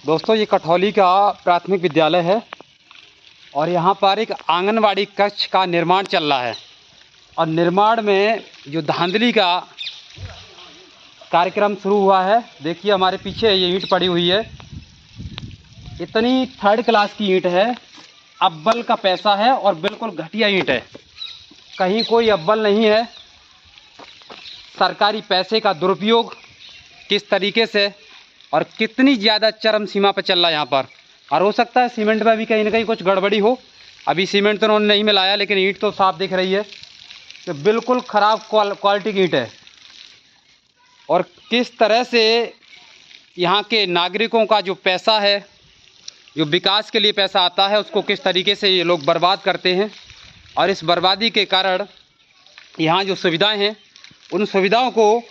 दोस्तों ये कठौली का प्राथमिक विद्यालय है और यहाँ पर एक आंगनवाड़ी कक्ष का निर्माण चल रहा है। और निर्माण में जो धांधली का कार्यक्रम शुरू हुआ है, देखिए हमारे पीछे ये ईंट पड़ी हुई है। इतनी थर्ड क्लास की ईंट है, अव्वल का पैसा है और बिल्कुल घटिया ईंट है, कहीं कोई अव्वल नहीं है। सरकारी पैसे का दुरुपयोग किस तरीके से और कितनी ज़्यादा चरम सीमा पर चल रहा है यहाँ पर। और हो सकता है सीमेंट में भी कहीं ना कहीं कुछ गड़बड़ी हो। अभी सीमेंट तो उन्होंने नहीं मिलाया, लेकिन ईंट तो साफ दिख रही है कि बिल्कुल ख़राब क्वालिटी की ईंट है। और किस तरह से यहाँ के नागरिकों का जो पैसा है, जो विकास के लिए पैसा आता है, उसको किस तरीके से ये लोग बर्बाद करते हैं। और इस बर्बादी के कारण यहाँ जो सुविधाएं हैं, उन सुविधाओं को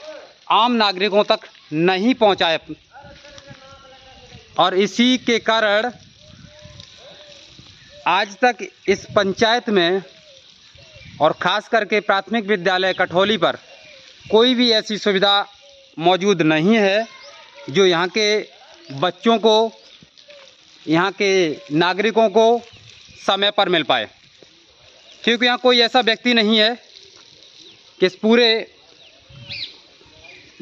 आम नागरिकों तक नहीं पहुँचाए। और इसी के कारण आज तक इस पंचायत में और ख़ास करके प्राथमिक विद्यालय कठौली पर कोई भी ऐसी सुविधा मौजूद नहीं है जो यहाँ के बच्चों को, यहाँ के नागरिकों को समय पर मिल पाए। क्योंकि यहाँ कोई ऐसा व्यक्ति नहीं है कि इस पूरे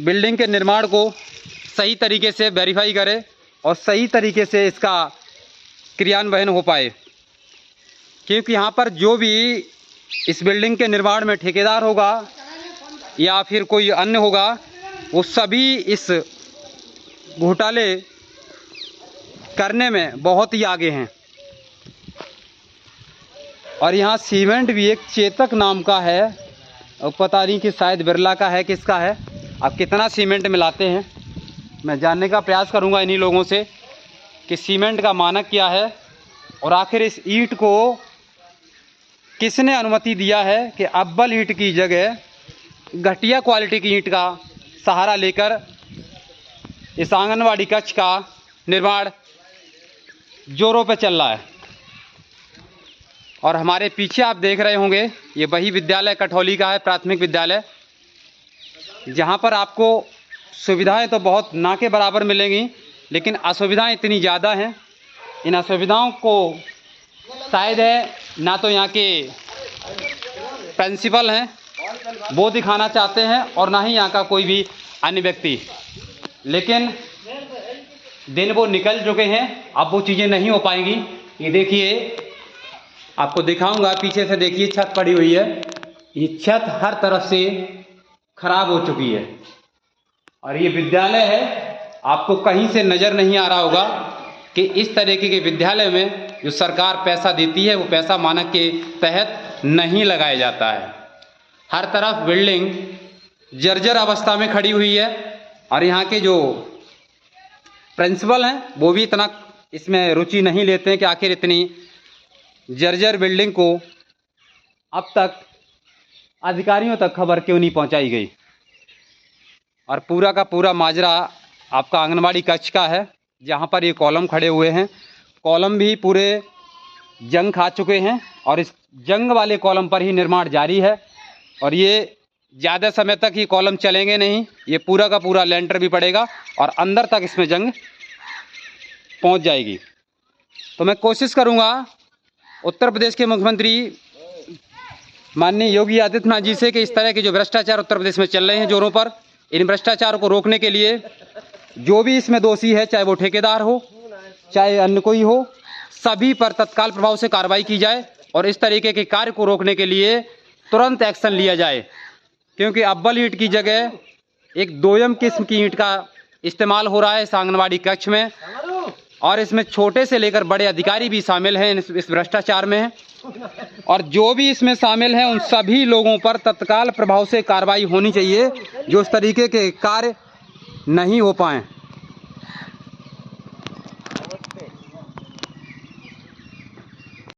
बिल्डिंग के निर्माण को सही तरीके से वेरीफाई करे और सही तरीके से इसका क्रियान्वयन हो पाए। क्योंकि यहाँ पर जो भी इस बिल्डिंग के निर्माण में ठेकेदार होगा या फिर कोई अन्य होगा, वो सभी इस घोटाले करने में बहुत ही आगे हैं। और यहाँ सीमेंट भी एक चेतक नाम का है, और पता नहीं कि शायद बिरला का है, किसका है। अब कितना सीमेंट मिलाते हैं, मैं जानने का प्रयास करूंगा इन्हीं लोगों से कि सीमेंट का मानक क्या है और आखिर इस ईंट को किसने अनुमति दिया है कि अव्वल ईंट की जगह घटिया क्वालिटी की ईंट का सहारा लेकर इस आंगनवाड़ी कक्ष का निर्माण जोरों पर चल रहा है। और हमारे पीछे आप देख रहे होंगे, ये वही विद्यालय कठौली का है, प्राथमिक विद्यालय, जहाँ पर आपको सुविधाएं तो बहुत ना के बराबर मिलेंगी, लेकिन असुविधाएं इतनी ज़्यादा हैं। इन असुविधाओं को शायद है ना तो यहाँ के प्रिंसिपल हैं वो दिखाना चाहते हैं और ना ही यहाँ का कोई भी अन्य व्यक्ति, लेकिन दिन वो निकल चुके हैं, अब वो चीज़ें नहीं हो पाएंगी। ये देखिए, आपको दिखाऊंगा, पीछे से देखिए छत पड़ी हुई है। ये छत हर तरफ से खराब हो चुकी है और ये विद्यालय है, आपको कहीं से नज़र नहीं आ रहा होगा कि इस तरीके के विद्यालय में जो सरकार पैसा देती है वो पैसा मानक के तहत नहीं लगाया जाता है। हर तरफ बिल्डिंग जर्जर अवस्था में खड़ी हुई है और यहाँ के जो प्रिंसिपल हैं वो भी इतना इसमें रुचि नहीं लेते हैं कि आखिर इतनी जर्जर बिल्डिंग को अब तक अधिकारियों तक खबर क्यों नहीं पहुंचाई गई। और पूरा का पूरा माजरा आपका आंगनवाड़ी कक्ष का है, जहां पर ये कॉलम खड़े हुए हैं। कॉलम भी पूरे जंग खा चुके हैं और इस जंग वाले कॉलम पर ही निर्माण जारी है और ये ज़्यादा समय तक ये कॉलम चलेंगे नहीं। ये पूरा का पूरा लेंटर भी पड़ेगा और अंदर तक इसमें जंग पहुंच जाएगी। तो मैं कोशिश करूँगा उत्तर प्रदेश के मुख्यमंत्री माननीय योगी आदित्यनाथ जी से कि इस तरह के जो भ्रष्टाचार उत्तर प्रदेश में चल रहे हैं जोरों पर, इन भ्रष्टाचार को रोकने के लिए जो भी इसमें दोषी है, चाहे वो ठेकेदार हो चाहे अन्य कोई हो, सभी पर तत्काल प्रभाव से कार्रवाई की जाए और इस तरीके के कार्य को रोकने के लिए तुरंत एक्शन लिया जाए। क्योंकि अव्वल ईंट की जगह एक दोयम किस्म की ईंट का इस्तेमाल हो रहा है इस आंगनवाड़ी कक्ष में, और इसमें छोटे से लेकर बड़े अधिकारी भी शामिल हैं इस भ्रष्टाचार में। और जो भी इसमें शामिल हैं उन सभी लोगों पर तत्काल प्रभाव से कार्रवाई होनी चाहिए जो इस तरीके के कार्य नहीं हो पाएं।